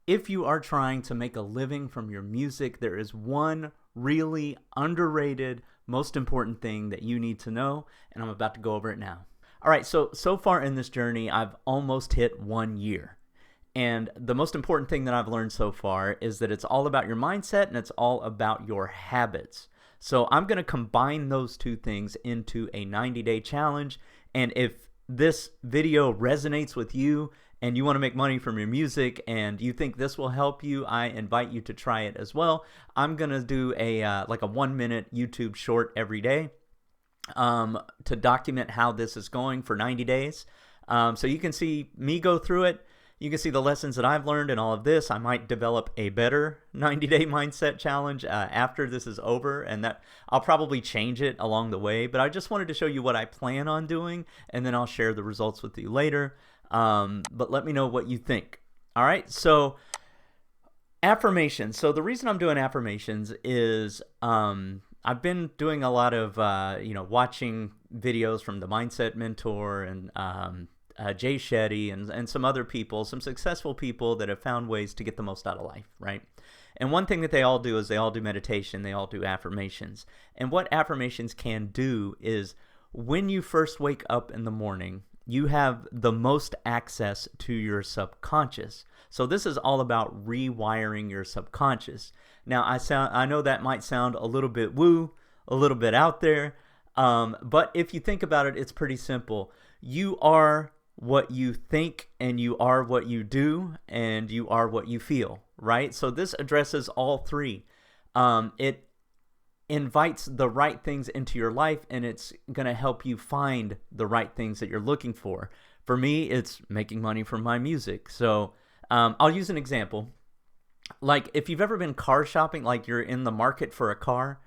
if you are trying to make a living from your music, there is one really underrated, most important thing that you need to know, and I'm about to go over it now. All right, so far in this journey, I've almost hit 1 year. And the most important thing that I've learned so far is that it's all about your mindset and it's all about your habits. So I'm going to combine those two things into a 90-day challenge. And if this video resonates with you and you want to make money from your music and you think this will help you, I invite you to try it as well. I'm going to do like a 1-minute YouTube short every day to document how this is going for 90 days. So you can see me go through it. You can see the lessons that I've learned in all of this. I might develop a better 90-day mindset challenge after this is over, and that I'll probably change it along the way. But I just wanted to show you what I plan on doing, and then I'll share the results with you later. But let me know what you think. All right, so affirmations. So the reason I'm doing affirmations is I've been doing a lot of watching videos from the Mindset Mentor and Jay Shetty and some other people, some successful people that have found ways to get the most out of life, right? And one thing that they all do is they all do meditation, they all do affirmations. And what affirmations can do is when you first wake up in the morning, you have the most access to your subconscious. So this is all about rewiring your subconscious. Now, I know that might sound a little bit woo, a little bit out there, but if you think about it, it's pretty simple. You are what you think, and you are what you do, and you are what you feel, right? So this addresses all three. It invites the right things into your life, and it's going to help you find the right things that you're looking for. For me, it's making money from my music. So I'll use an example. Like if you've ever been car shopping, like you're in the market for a car,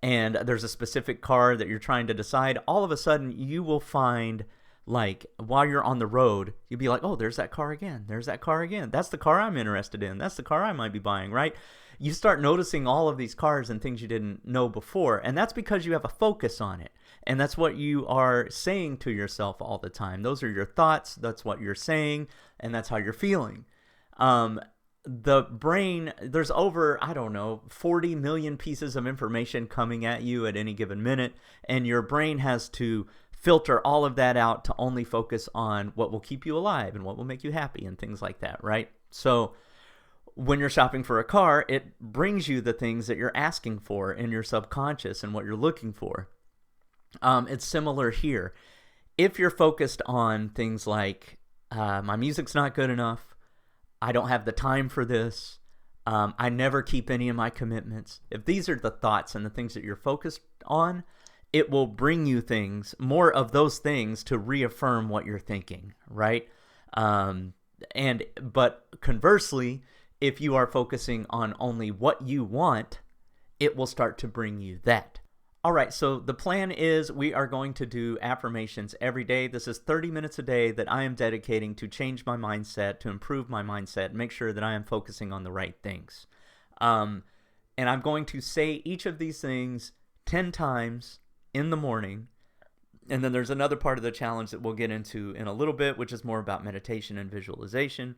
and there's a specific car that you're trying to decide, all of a sudden you will find, like while you're on the road, you'll be like, oh, there's that car again. There's that car again. That's the car I'm interested in. That's the car I might be buying, right? You start noticing all of these cars and things you didn't know before. And that's because you have a focus on it. And that's what you are saying to yourself all the time. Those are your thoughts. That's what you're saying. And that's how you're feeling. The brain, there's over, 40 million pieces of information coming at you at any given minute. And your brain has to filter all of that out to only focus on what will keep you alive and what will make you happy and things like that, right? So when you're shopping for a car, it brings you the things that you're asking for in your subconscious and what you're looking for. It's similar here. If you're focused on things like, my music's not good enough, I don't have the time for this, I never keep any of my commitments. If these are the thoughts and the things that you're focused on, it will bring you things, more of those things to reaffirm what you're thinking, right? But conversely, if you are focusing on only what you want, it will start to bring you that. All right, so the plan is we are going to do affirmations every day. This is 30 minutes a day that I am dedicating to change my mindset, to improve my mindset, make sure that I am focusing on the right things. And I'm going to say each of these things 10 times in the morning. And then there's another part of the challenge that we'll get into in a little bit, which is more about meditation and visualization.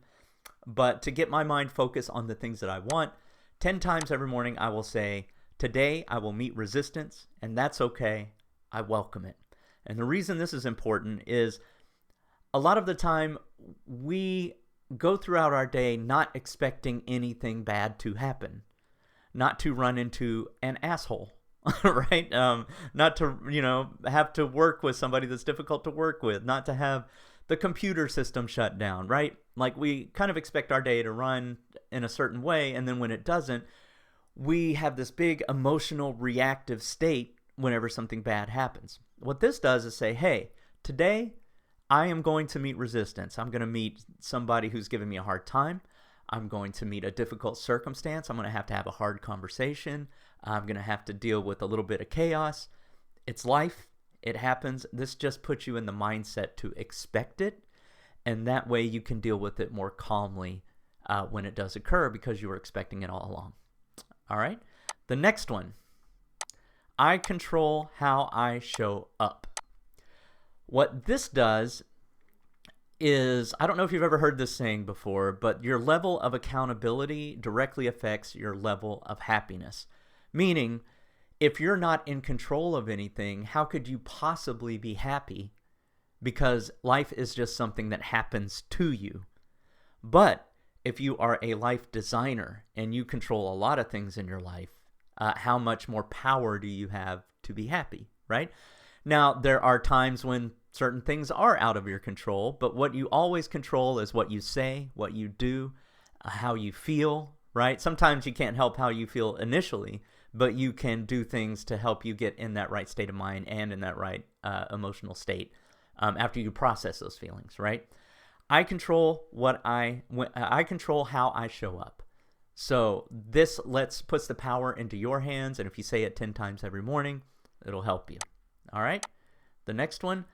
But to get my mind focused on the things that I want, 10 times every morning I will say, today I will meet resistance, and that's okay. I welcome it. And the reason this is important is a lot of the time we go throughout our day not expecting anything bad to happen, not to run into an asshole. Right? Not to, have to work with somebody that's difficult to work with, not to have the computer system shut down, right? Like we kind of expect our day to run in a certain way, and then when it doesn't, we have this big emotional reactive state whenever something bad happens. What this does is say, hey, today I am going to meet resistance. I'm going to meet somebody who's giving me a hard time. I'm going to meet a difficult circumstance. I'm going to have a hard conversation. I'm going to have to deal with a little bit of chaos. It's life. It happens. This just puts you in the mindset to expect it. And that way you can deal with it more calmly when it does occur because you were expecting it all along. All right. The next one, I control how I show up. What this does is, I don't know if you've ever heard this saying before, but your level of accountability directly affects your level of happiness. Meaning, if you're not in control of anything, how could you possibly be happy? Because life is just something that happens to you. But if you are a life designer and you control a lot of things in your life, how much more power do you have to be happy, right? Now, there are times when certain things are out of your control, but what you always control is what you say, what you do, how you feel, right? Sometimes you can't help how you feel initially, but you can do things to help you get in that right state of mind and in that right emotional state after you process those feelings, right? I control I control how I show up. So this puts the power into your hands, and if you say it 10 times every morning, it'll help you. All right? The next one,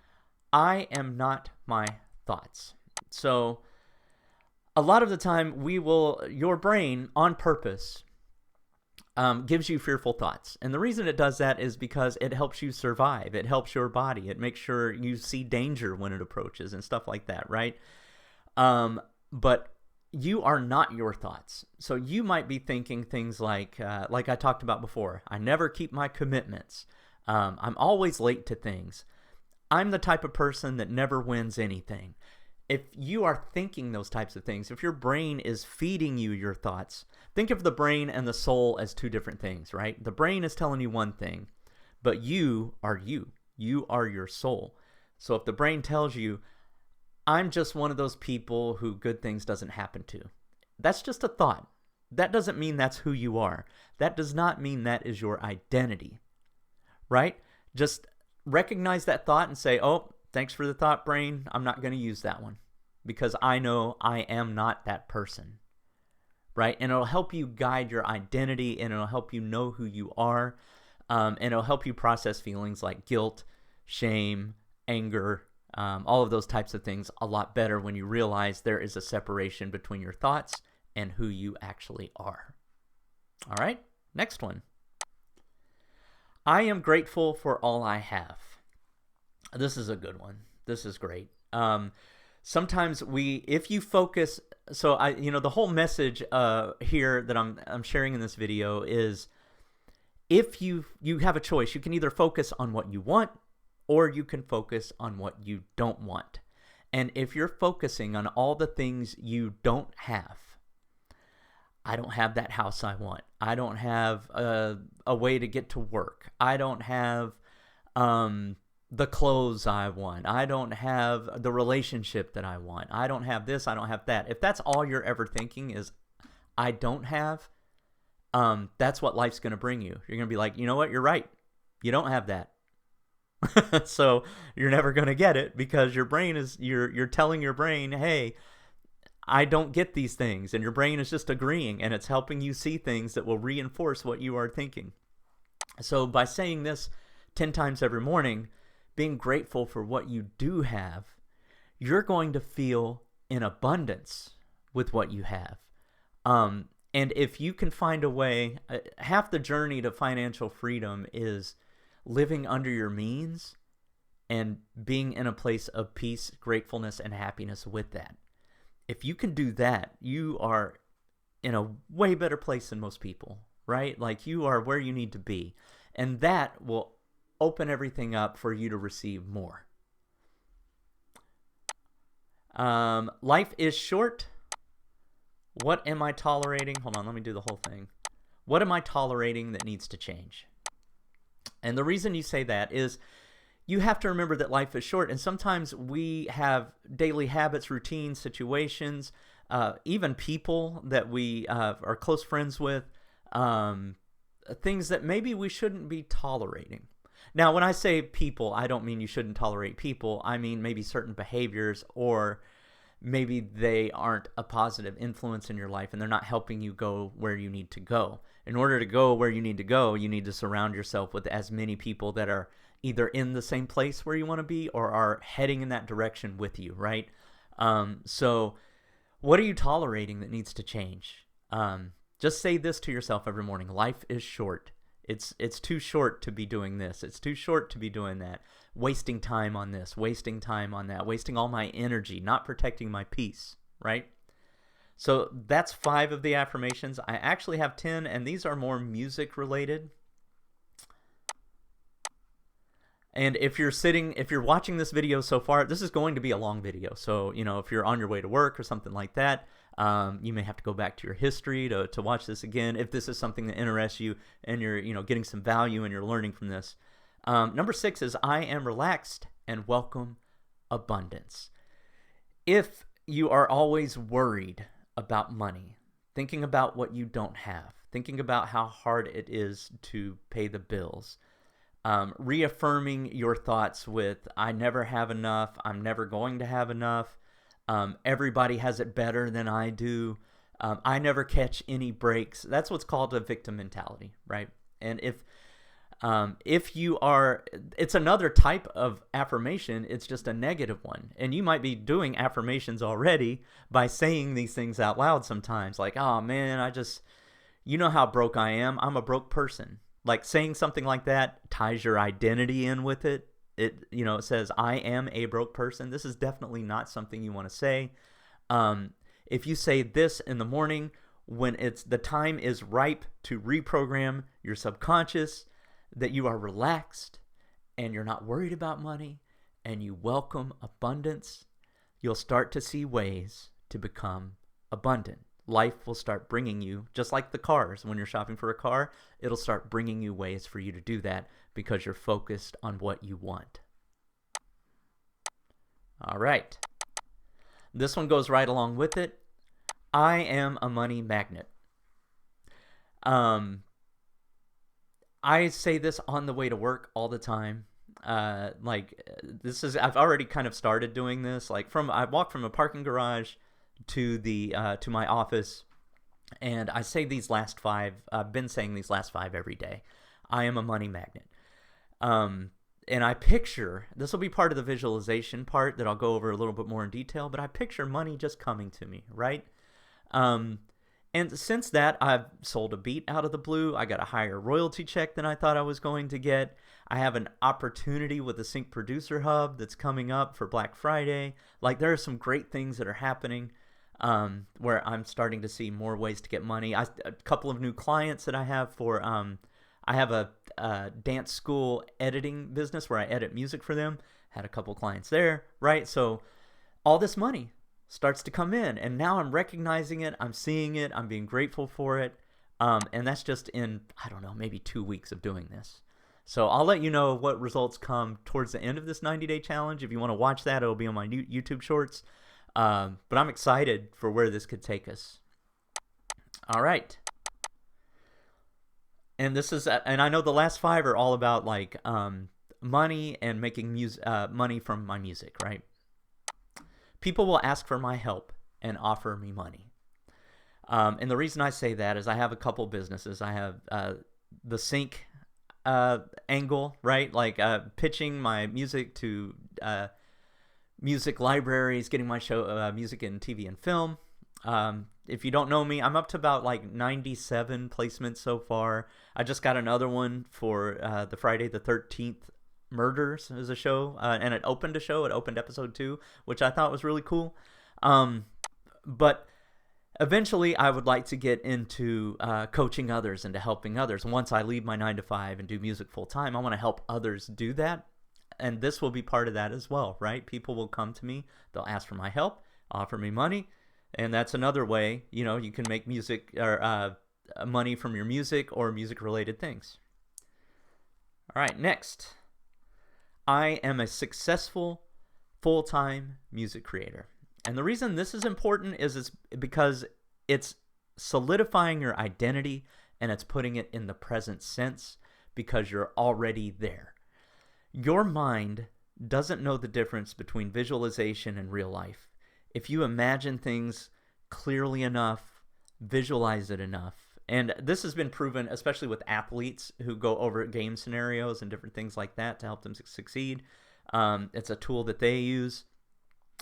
I am not my thoughts. So a lot of the time your brain on purpose gives you fearful thoughts. And the reason it does that is because it helps you survive. It helps your body. It makes sure you see danger when it approaches and stuff like that, right? But you are not your thoughts. So you might be thinking things like I talked about before, I never keep my commitments. I'm always late to things. I'm the type of person that never wins anything. If you are thinking those types of things, if your brain is feeding you your thoughts, think of the brain and the soul as two different things, right? The brain is telling you one thing, but you are you. You are your soul. So if the brain tells you, I'm just one of those people who good things doesn't happen to, that's just a thought. That doesn't mean that's who you are. That does not mean that is your identity, right? Just recognize that thought and say, oh, thanks for the thought, brain. I'm not going to use that one because I know I am not that person, right? And it'll help you guide your identity, and it'll help you know who you are, and it'll help you process feelings like guilt, shame, anger, all of those types of things a lot better when you realize there is a separation between your thoughts and who you actually are. All right, next one. I am grateful for all I have. This is a good one. This is great. Sometimes if you focus, so the whole message here that I'm sharing in this video is, if you have a choice, you can either focus on what you want, or you can focus on what you don't want. And if you're focusing on all the things you don't have, I don't have that house I want. I don't have a way to get to work. I don't have the clothes I want. I don't have the relationship that I want. I don't have this. I don't have that. If that's all you're ever thinking is, I don't have, that's what life's going to bring you. You're going to be like, you know what? You're right. You don't have that. So you're never going to get it because your brain is, you're telling your brain, hey, I don't get these things. And your brain is just agreeing, and it's helping you see things that will reinforce what you are thinking. So by saying this 10 times every morning, being grateful for what you do have, you're going to feel in abundance with what you have. And if you can find a way, half the journey to financial freedom is living under your means and being in a place of peace, gratefulness, and happiness with that. If you can do that, you are in a way better place than most people, right? Like, you are where you need to be. And that will open everything up for you to receive more. Life is short. What am I tolerating? Hold on, let me do the whole thing. What am I tolerating that needs to change? And the reason you say that is you have to remember that life is short, and sometimes we have daily habits, routines, situations, even people that we are close friends with, things that maybe we shouldn't be tolerating. Now, when I say people, I don't mean you shouldn't tolerate people. I mean maybe certain behaviors, or maybe they aren't a positive influence in your life and they're not helping you go where you need to go. In order to go where you need to go, you need to surround yourself with as many people that are either in the same place where you want to be or are heading in that direction with you, right? So what are you tolerating that needs to change? Just say this to yourself every morning. Life is short. It's too short to be doing this. It's too short to be doing that. Wasting time on this, wasting time on that, wasting all my energy, not protecting my peace, right? So that's 5 of the affirmations. I actually have 10, and these are more music related. And if you're watching this video so far, this is going to be a long video. So, if you're on your way to work or something like that, you may have to go back to your history to watch this again if this is something that interests you and you're, getting some value and you're learning from this. Number 6 is I am relaxed and welcome abundance. If you are always worried about money, thinking about what you don't have, thinking about how hard it is to pay the bills, reaffirming your thoughts with, I never have enough, I'm never going to have enough, everybody has it better than I do, I never catch any breaks. That's what's called a victim mentality, right? And if you are, it's another type of affirmation, it's just a negative one. And you might be doing affirmations already by saying these things out loud sometimes, like, oh man, you know how broke I am, I'm a broke person. Like saying something like that ties your identity in with it. It says, I am a broke person. This is definitely not something you want to say. If you say this in the morning when the time is ripe to reprogram your subconscious, that you are relaxed and you're not worried about money and you welcome abundance, you'll start to see ways to become abundant. Life will start bringing you, just like the cars, when you're shopping for a car, it'll start bringing you ways for you to do that because you're focused on what you want. All right. This one goes right along with it. I am a money magnet. I say this on the way to work all the time. I've already kind of started doing this. I walk from a parking garage to my office, and I say these last 5. I've been saying these last 5 every day. I am a money magnet. And I picture, this will be part of the visualization part that I'll go over a little bit more in detail, but I picture money just coming to me, right? And since that, I've sold a beat out of the blue. I got a higher royalty check than I thought I was going to get. I have an opportunity with the Sync Producer Hub that's coming up for Black Friday. There are some great things that are happening where I'm starting to see more ways to get money. A couple of new clients that I have for, I have a dance school editing business where I edit music for them. Had a couple clients there, right? So all this money starts to come in, and now I'm recognizing it, I'm seeing it, I'm being grateful for it, and that's just in, I don't know, maybe 2 weeks of doing this. So I'll let you know what results come towards the end of this 90-day challenge. If you want to watch that, it'll be on my new YouTube shorts, but I'm excited for where this could take us. All right. And I know the last 5 are all about money and making money from my music, right? People will ask for my help and offer me money. And the reason I say that is I have a couple businesses. I have the Sync angle, right? Pitching my music to music libraries, getting my show music in TV and film. If you don't know me, I'm up to about 97 placements so far. I just got another one for the Friday the 13th Murders is a show, and it opened episode 2, which I thought was really cool. But eventually I would like to get into coaching others, into helping others. Once I leave my 9-to-5 and do music full time, I want to help others do that. And this will be part of that as well, right? People will come to me, they'll ask for my help, offer me money, and that's another way, you can make music or money from your music or music related things. All right, next. I am a successful full-time music creator. And the reason this is important is because it's solidifying your identity and it's putting it in the present sense because you're already there. Your mind doesn't know the difference between visualization and real life. If you imagine things clearly enough, visualize it enough, and this has been proven, especially with athletes who go over game scenarios and different things like that to help them succeed. It's a tool that they use.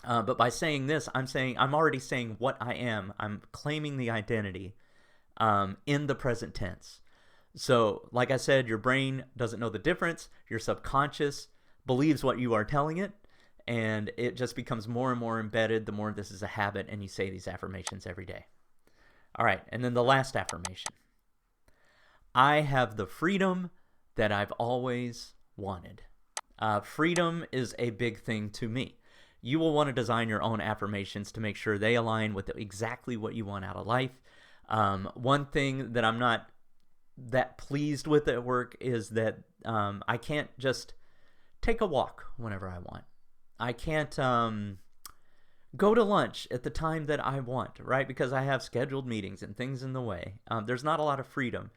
But by saying this, I'm already saying what I am. I'm claiming the identity in the present tense. So, like I said, your brain doesn't know the difference. Your subconscious believes what you are telling it, and it just becomes more and more embedded the more this is a habit and you say these affirmations every day. All right, and then the last affirmation. I have the freedom that I've always wanted. Freedom is a big thing to me. You will want to design your own affirmations to make sure they align with exactly what you want out of life. One thing that I'm not that pleased with at work is that I can't just take a walk whenever I want. I can't go to lunch at the time that I want, right? Because I have scheduled meetings and things in the way. There's not a lot of freedom.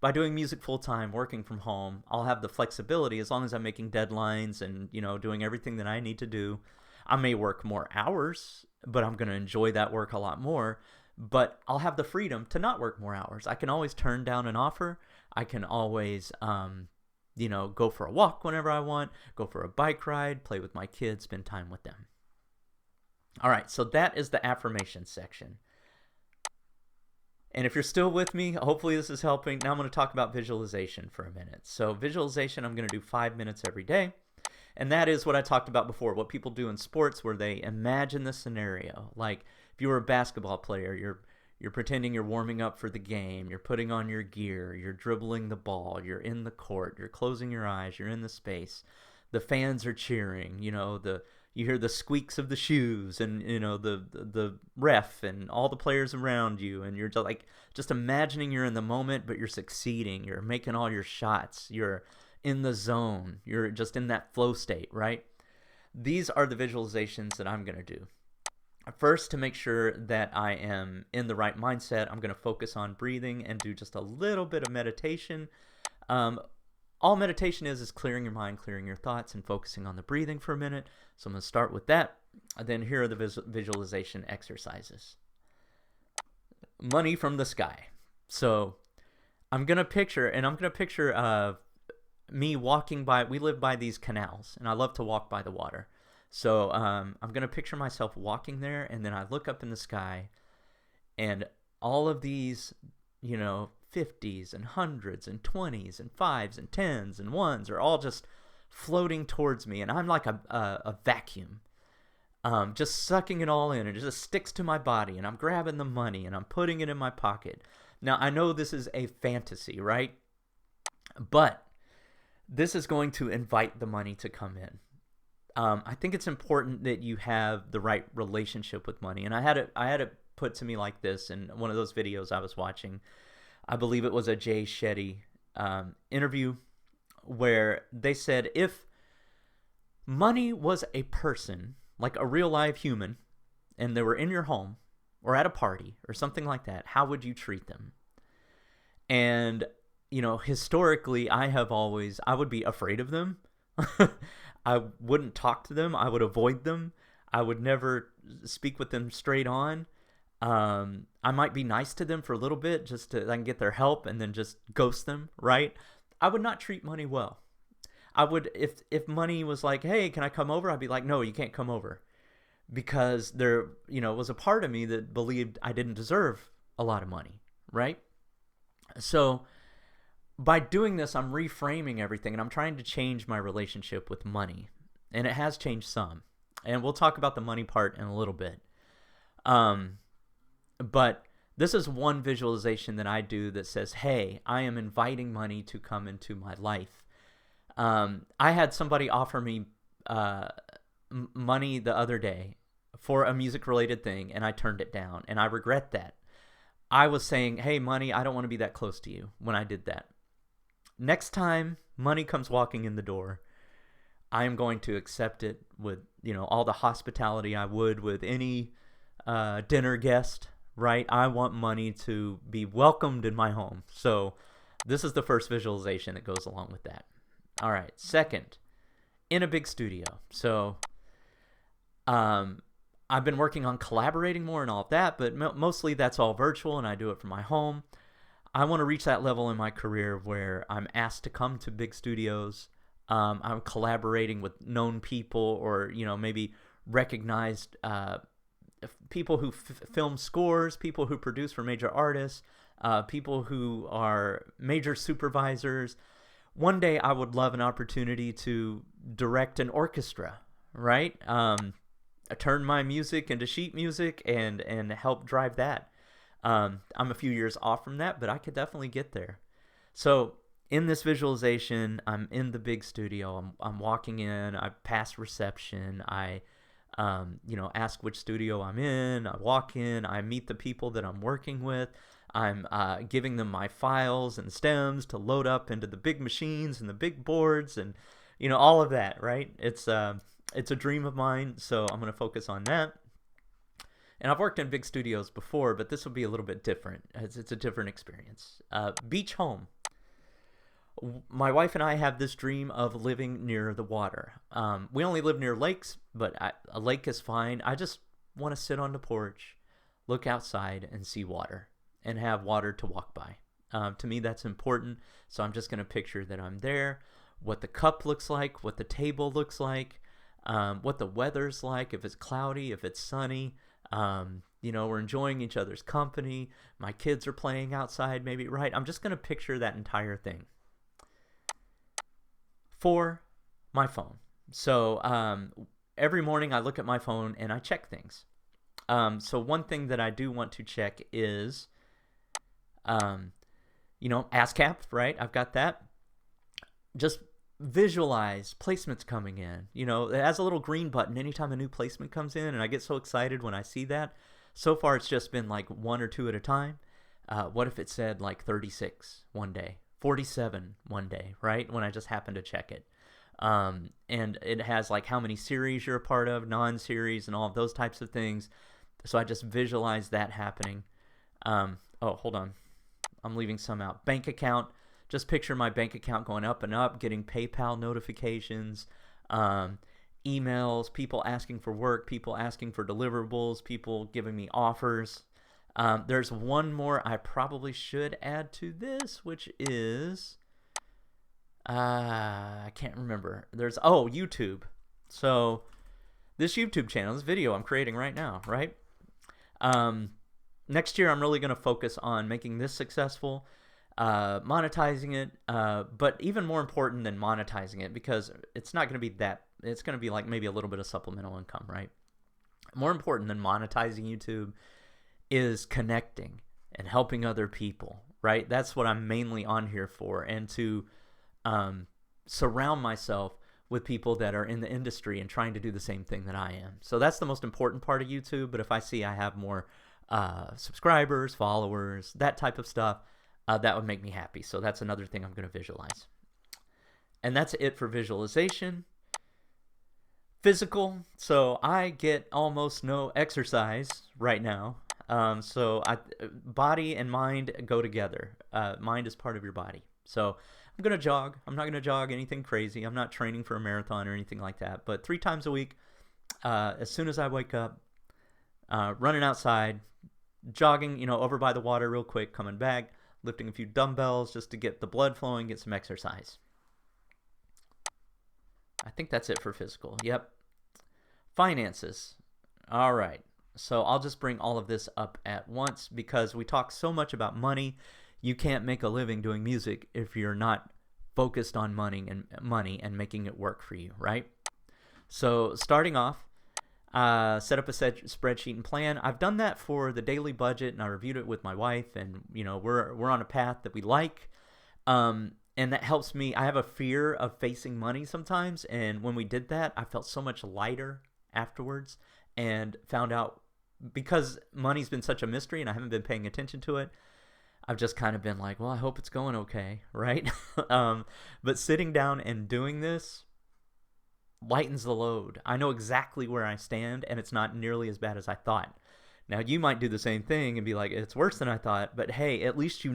By doing music full time, working from home, I'll have the flexibility as long as I'm making deadlines and, doing everything that I need to do. I may work more hours, but I'm going to enjoy that work a lot more. But I'll have the freedom to not work more hours. I can always turn down an offer. I can always, go for a walk whenever I want, go for a bike ride, play with my kids, spend time with them. All right, so that is the affirmation section. And if you're still with me, hopefully this is helping. Now I'm going to talk about visualization for a minute. So visualization, I'm going to do 5 minutes every day. And that is what I talked about before, what people do in sports where they imagine the scenario. Like if you were a basketball player, you're pretending you're warming up for the game, you're putting on your gear, you're dribbling the ball, you're in the court, you're closing your eyes, you're in the space. The fans are cheering, you hear the squeaks of the shoes and the ref and all the players around you, and you're just imagining you're in the moment, but you're succeeding, you're making all your shots, you're in the zone, you're just in that flow state, right? These are the visualizations that I'm going to do. First, to make sure that I am in the right mindset, I'm going to focus on breathing and do just a little bit of meditation. All meditation is clearing your mind, clearing your thoughts, and focusing on the breathing for a minute. So I'm going to start with that. And then here are the visualization exercises. Money from the sky. So I'm going to picture me walking by. We live by these canals, and I love to walk by the water. So I'm going to picture myself walking there, and then I look up in the sky, and all of these, 50s and 100s and 20s and 5s and 10s and 1s are all just floating towards me, and I'm like a vacuum, just sucking it all in, and it just sticks to my body, and I'm grabbing the money, and I'm putting it in my pocket. Now, I know this is a fantasy, right? But this is going to invite the money to come in. I think it's important that you have the right relationship with money, and I had it put to me like this in one of those videos I was watching. I believe it was a Jay Shetty interview where they said if money was a person, like a real live human, and they were in your home or at a party or something like that, how would you treat them? And, historically, I would be afraid of them. I wouldn't talk to them. I would avoid them. I would never speak with them straight on. I might be nice to them for a little bit just so I can get their help and then just ghost them, right? I would not treat money well. I would, if money was like, hey, can I come over? I'd be like, no, you can't come over. Because there, was a part of me that believed I didn't deserve a lot of money, right? So by doing this, I'm reframing everything, and I'm trying to change my relationship with money. And it has changed some. And we'll talk about the money part in a little bit. But this is one visualization that I do that says, hey, I am inviting money to come into my life. I had somebody offer me money the other day for a music-related thing, and I turned it down, and I regret that. I was saying, hey, money, I don't want to be that close to you when I did that. Next time money comes walking in the door, I am going to accept it with, all the hospitality I would with any dinner guest, right? I want money to be welcomed in my home. So this is the first visualization that goes along with that. All right. Second, in a big studio. So I've been working on collaborating more and all of that, but mostly that's all virtual, and I do it from my home. I want to reach that level in my career where I'm asked to come to big studios. I'm collaborating with known people or, maybe recognized people who film scores, people who produce for major artists, people who are major supervisors. One day I would love an opportunity to direct an orchestra, right? Turn my music into sheet music and help drive that. I'm a few years off from that, but I could definitely get there. So in this visualization, I'm in the big studio. I'm walking in. I pass reception. I ask which studio I'm in. I walk in. I meet the people that I'm working with. I'm giving them my files and stems to load up into the big machines and the big boards and all of that, right? It's a dream of mine, so I'm going to focus on that. And I've worked in big studios before, but this will be a little bit different. It's a different experience. Beach home. My wife and I have this dream of living near the water. We only live near lakes, but a lake is fine. I just want to sit on the porch, look outside, and see water, and have water to walk by. To me, that's important. So I'm just going to picture that I'm there, what the cup looks like, what the table looks like, what the weather's like, if it's cloudy, if it's sunny. We're enjoying each other's company. My kids are playing outside, maybe, right? I'm just going to picture that entire thing. For my phone. So every morning I look at my phone and I check things. So one thing that I do want to check is, ASCAP, right? I've got that. Just visualize placements coming in. It has a little green button anytime a new placement comes in, and I get so excited when I see that. So far, it's just been like 1 or 2 at a time. What if it said like 36 one day? 47 one day, right? When I just happen to check it. And it has like how many series you're a part of, non-series, and all of those types of things. So I just visualize that happening. Hold on. I'm leaving some out. Bank account. Just picture my bank account going up and up, getting PayPal notifications, emails, people asking for work, people asking for deliverables, people giving me offers. There's one more I probably should add to this, which is, I can't remember. There's, YouTube. So this YouTube channel, this video I'm creating right now, right? Next year, I'm really going to focus on making this successful, monetizing it, but even more important than monetizing it, because it's not going to be that, it's going to be like maybe a little bit of supplemental income, right? More important than monetizing YouTube is connecting and helping other people, right? That's what I'm mainly on here for, and to surround myself with people that are in the industry and trying to do the same thing that I am. So that's the most important part of YouTube, but if I see I have more subscribers, followers, that type of stuff, that would make me happy. So that's another thing I'm going to visualize. And that's it for visualization. Physical. So I get almost no exercise right now. So body and mind go together. Mind is part of your body. So I'm going to jog. I'm not going to jog anything crazy. I'm not training for a marathon or anything like that. But 3 times a week, as soon as I wake up, running outside, jogging, over by the water real quick, coming back, lifting a few dumbbells just to get the blood flowing, get some exercise. I think that's it for physical. Yep. Finances. All right. So I'll just bring all of this up at once because we talk so much about money. You can't make a living doing music if you're not focused on money and making it work for you, right? So starting off, set up a spreadsheet and plan. I've done that for the daily budget, and I reviewed it with my wife, and we're on a path that we like, and that helps me. I have a fear of facing money sometimes, and when we did that, I felt so much lighter afterwards, and found out, because money's been such a mystery and I haven't been paying attention to it, I've just kind of been like, well, I hope it's going okay, right? But sitting down and doing this lightens the load. I know exactly where I stand, and it's not nearly as bad as I thought. Now, you might do the same thing and be like, it's worse than I thought, but hey, at least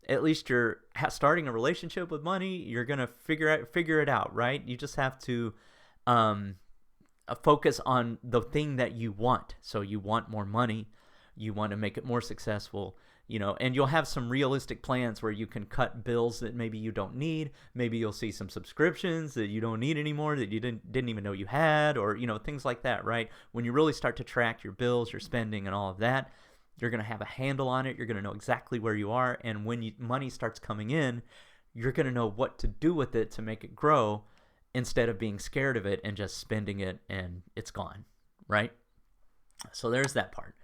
at least you're starting a relationship with money. You're going to figure it out, right? You just have to focus on the thing that you want. So you want more money. You want to make it more successful. and you'll have some realistic plans where you can cut bills that maybe you don't need. Maybe you'll see some subscriptions that you don't need anymore that you didn't even know you had, or things like that, right? When you really start to track your bills, your spending, and all of that, you're going to have a handle on it. You're going to know exactly where you are, and when money starts coming in, you're going to know what to do with it to make it grow, instead of being scared of it and just spending it and it's gone, right? So there's that part.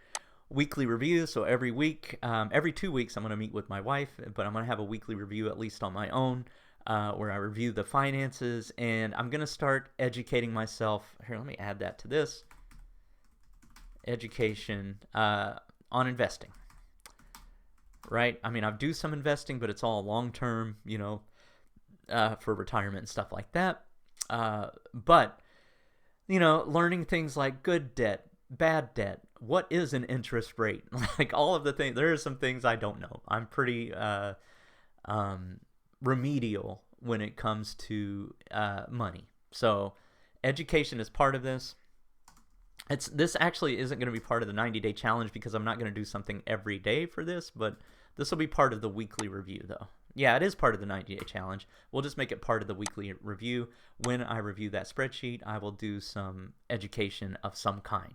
Weekly review. So every week, every 2 weeks, I'm going to meet with my wife, but I'm going to have a weekly review, at least on my own, where I review the finances, and I'm going to start educating myself. Here, let me add that to this. Education on investing, right? I mean, I do some investing, but it's all long-term, for retirement and stuff like that. But, learning things like good debt, bad debt, what is an interest rate, like all of the things. There are some things I don't know. I'm pretty remedial when it comes to money. So education is part of this. This actually isn't going to be part of the 90-day challenge, because I'm not going to do something every day for this, but this will be part of the weekly review, though. Yeah, it is part of the 90-day challenge. We'll just make it part of the weekly review. When I review that spreadsheet, I will do some education of some kind.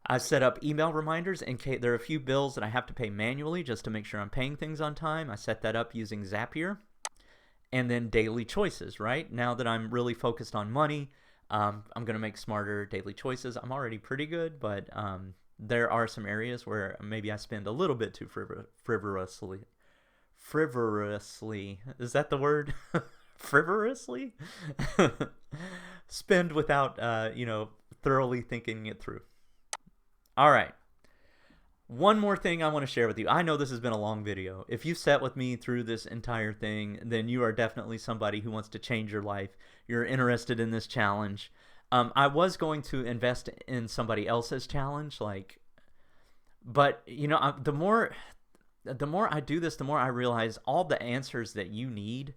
I've set up email reminders in case there are a few bills that I have to pay manually just to make sure I'm paying things on time. I set that up using Zapier. And then daily choices, right? Now that I'm really focused on money, I'm going to make smarter daily choices. I'm already pretty good, but there are some areas where maybe I spend a little bit too frivolously. Is that the word? Frivolously? Spend without, thoroughly thinking it through. All right. One more thing I want to share with you. I know this has been a long video. If you've sat with me through this entire thing, then you are definitely somebody who wants to change your life. You're interested in this challenge. I was going to invest in somebody else's challenge, but the more I do this, the more I realize all the answers that you need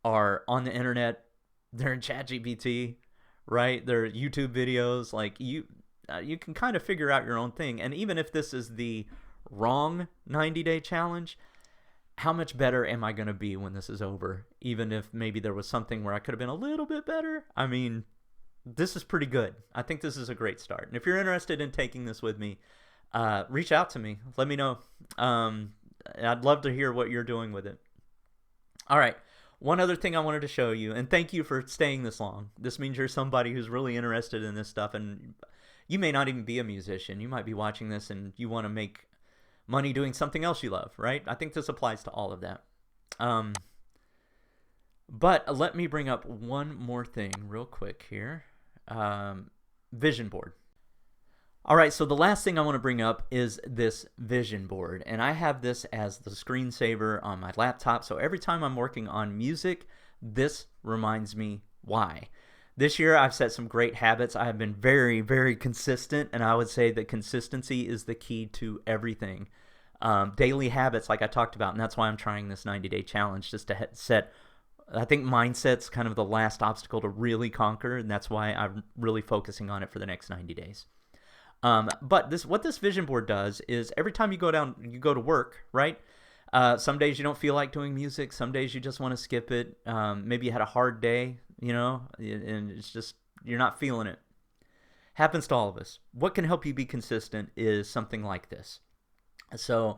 are on the internet. They're in ChatGPT, right? They're YouTube videos. You can kind of figure out your own thing. And even if this is the wrong 90-day challenge, how much better am I going to be when this is over? Even if maybe there was something where I could have been a little bit better. I mean, this is pretty good. I think this is a great start. And if you're interested in taking this with me, reach out to me. Let me know. I'd love to hear what you're doing with it. All right. One other thing I wanted to show you, and thank you for staying this long. This means you're somebody who's really interested in this stuff, and you may not even be a musician. You might be watching this and you want to make money doing something else you love, right? I think this applies to all of that. But let me bring up one more thing real quick here. Vision board. All right, so the last thing I want to bring up is this vision board. And I have this as the screensaver on my laptop. So every time I'm working on music, this reminds me why. This year, I've set some great habits. I have been very, very consistent, and I would say that consistency is the key to everything. Daily habits, like I talked about, and that's why I'm trying this 90-day challenge, just to set. I think mindset's kind of the last obstacle to really conquer, and that's why I'm really focusing on it for the next 90 days. But what this vision board does is every time you go to work, right? Some days you don't feel like doing music. Some days you just want to skip it. Maybe you had a hard day, and it's just, you're not feeling it. Happens to all of us. What can help you be consistent is something like this. So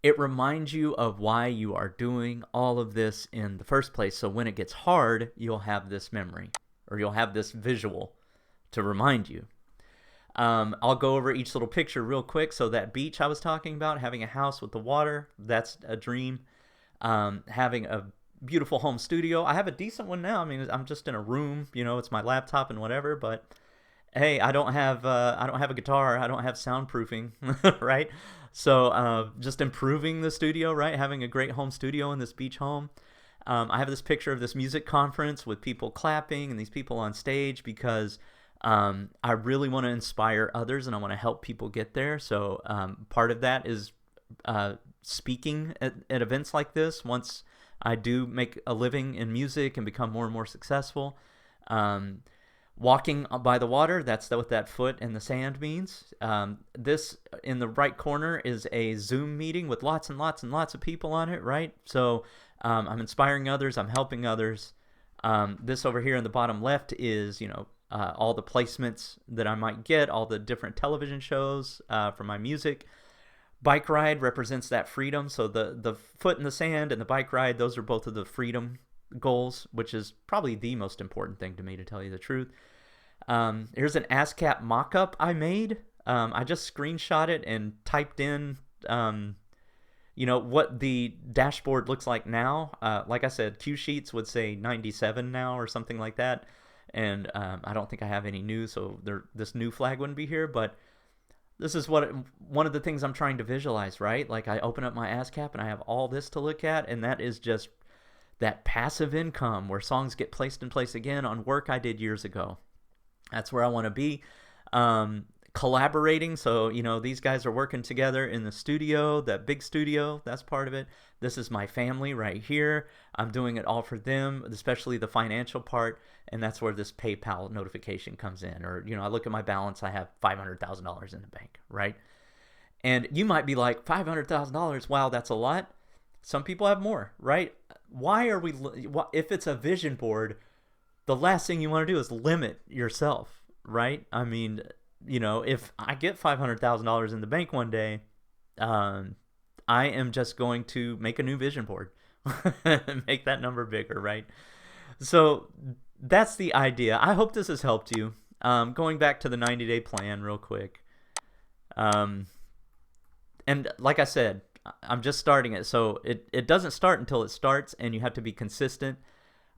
it reminds you of why you are doing all of this in the first place. So when it gets hard, you'll have this memory, or you'll have this visual to remind you. I'll go over each little picture real quick. So that beach I was talking about, having a house with the water, that's a dream. Having a beautiful home studio. I have a decent one now. I mean, I'm just in a room, it's my laptop and whatever, but hey, I don't have a guitar. I don't have soundproofing, right? So, just improving the studio, right? Having a great home studio in this beach home. I have this picture of this music conference with people clapping and these people on stage because I really want to inspire others and I want to help people get there. So part of that is speaking at events like this. Once I do make a living in music and become more and more successful, Walking by the water, that's what that foot in the sand means. This in the right corner is a Zoom meeting with lots and lots and lots of people on it, right? So I'm inspiring others, I'm helping others. This over here in the bottom left is, all the placements that I might get, all the different television shows for my music. Bike ride represents that freedom. So the foot in the sand and the bike ride, those are both of the freedom goals, which is probably the most important thing to me, to tell you the truth. Here's an ASCAP mock-up I made. I just screenshot it and typed in, what the dashboard looks like now. Like I said, Q Sheets would say 97 now or something like that. And I don't think I have any new, so this new flag wouldn't be here. But this is one of the things I'm trying to visualize, right? Like I open up my ASCAP and I have all this to look at, and that is just that passive income where songs get placed in place again on work I did years ago. That's where I want to be. Collaborating, so these guys are working together in the studio, that big studio, that's part of it. This is my family right here. I'm doing it all for them, especially the financial part, and that's where this PayPal notification comes in. Or I look at my balance, I have $500,000 in the bank, right? And you might be like, $500,000, wow, that's a lot. Some people have more, right? Why are we, if it's a vision board, the last thing you want to do is limit yourself, right? I mean, if I get $500,000 in the bank one day, I am just going to make a new vision board, make that number bigger, right? So that's the idea. I hope this has helped you. Going back to the 90-day plan real quick. And like I said, I'm just starting it. So it doesn't start until it starts, and you have to be consistent.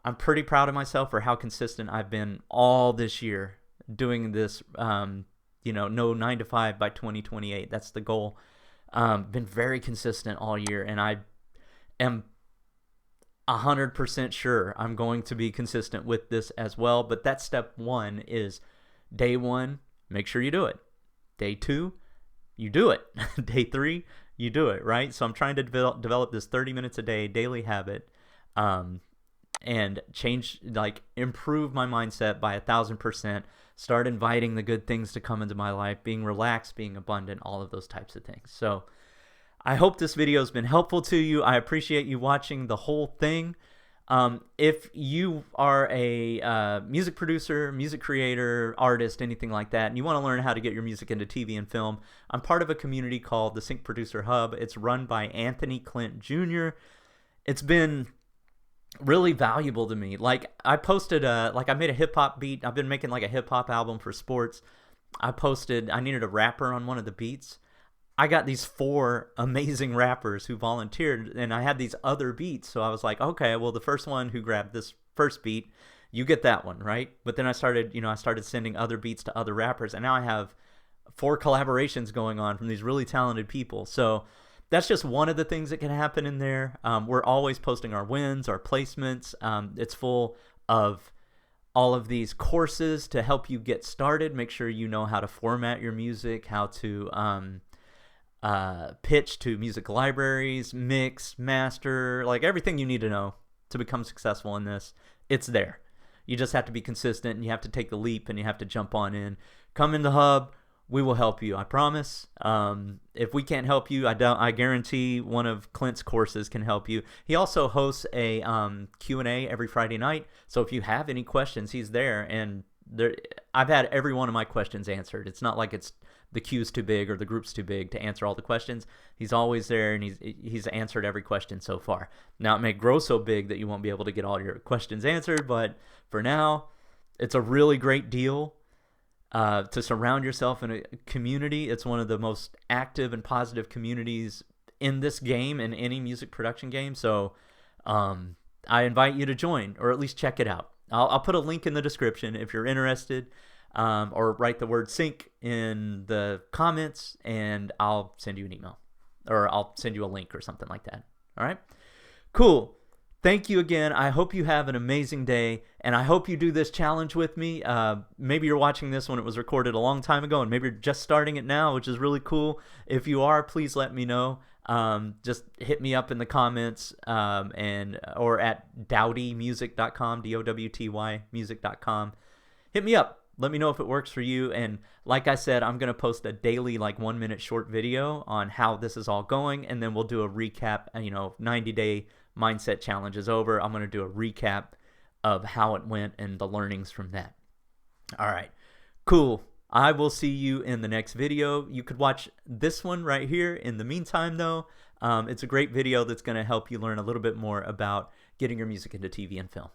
I'm pretty proud of myself for how consistent I've been all this year doing this, no 9 to 5 by 2028. That's the goal. Been very consistent all year, and I am 100% sure I'm going to be consistent with this as well. But that step one is day one, make sure you do it. Day two, you do it. Day three, you do it, right? So I'm trying to develop this 30 minutes a day daily habit, and improve my mindset by 1,000%, start inviting the good things to come into my life, being relaxed, being abundant, all of those types of things. So I hope this video has been helpful to you. I appreciate you watching the whole thing. If you are a music producer, music creator, artist, anything like that, and you want to learn how to get your music into TV and film, I'm part of a community called the Sync Producer Hub. It's run by Anthony Clint Jr. It's been really valuable to me. Like I posted I made a hip hop beat. I've been making like a hip hop album for sports. I needed a rapper on one of the beats. I got these 4 amazing rappers who volunteered, and I had these other beats. So I was like, okay, well, the first one who grabbed this first beat, you get that one, right? But then I started sending other beats to other rappers, and now I have 4 collaborations going on from these really talented people. So that's just one of the things that can happen in there. We're always posting our wins, our placements. It's full of all of these courses to help you get started. Make sure you know how to format your music, how to pitch to music libraries, mix, master, like everything you need to know to become successful in this. It's there. You just have to be consistent, and you have to take the leap, and you have to jump on in. Come in the hub. We will help you, I promise. If we can't help you, I guarantee one of Clint's courses can help you. He also hosts a Q&A every Friday night. So if you have any questions, he's there. And I've had every one of my questions answered. It's not like the queue's too big or the group's too big to answer all the questions. He's always there, and he's answered every question so far. Now, it may grow so big that you won't be able to get all your questions answered, but for now, it's a really great deal. To surround yourself in a community. It's one of the most active and positive communities in this game, in any music production game. So I invite you to join, or at least check it out. I'll put a link in the description if you're interested, or write the word sync in the comments, and I'll send you an email, or I'll send you a link or something like that. All right? Cool. Thank you again. I hope you have an amazing day, and I hope you do this challenge with me. Maybe you're watching this when it was recorded a long time ago, and maybe you're just starting it now, which is really cool. If you are, please let me know. Just hit me up in the comments, or at dowtymusic.com, DOWTY music.com. Hit me up. let me know if it works for you. And like I said, I'm going to post a daily, like 1-minute short video on how this is all going. And then we'll do a recap. 90-day mindset challenge is over. I'm going to do a recap of how it went and the learnings from that. All right, cool. I will see you in the next video. You could watch this one right here. In the meantime, though, it's a great video that's going to help you learn a little bit more about getting your music into TV and film.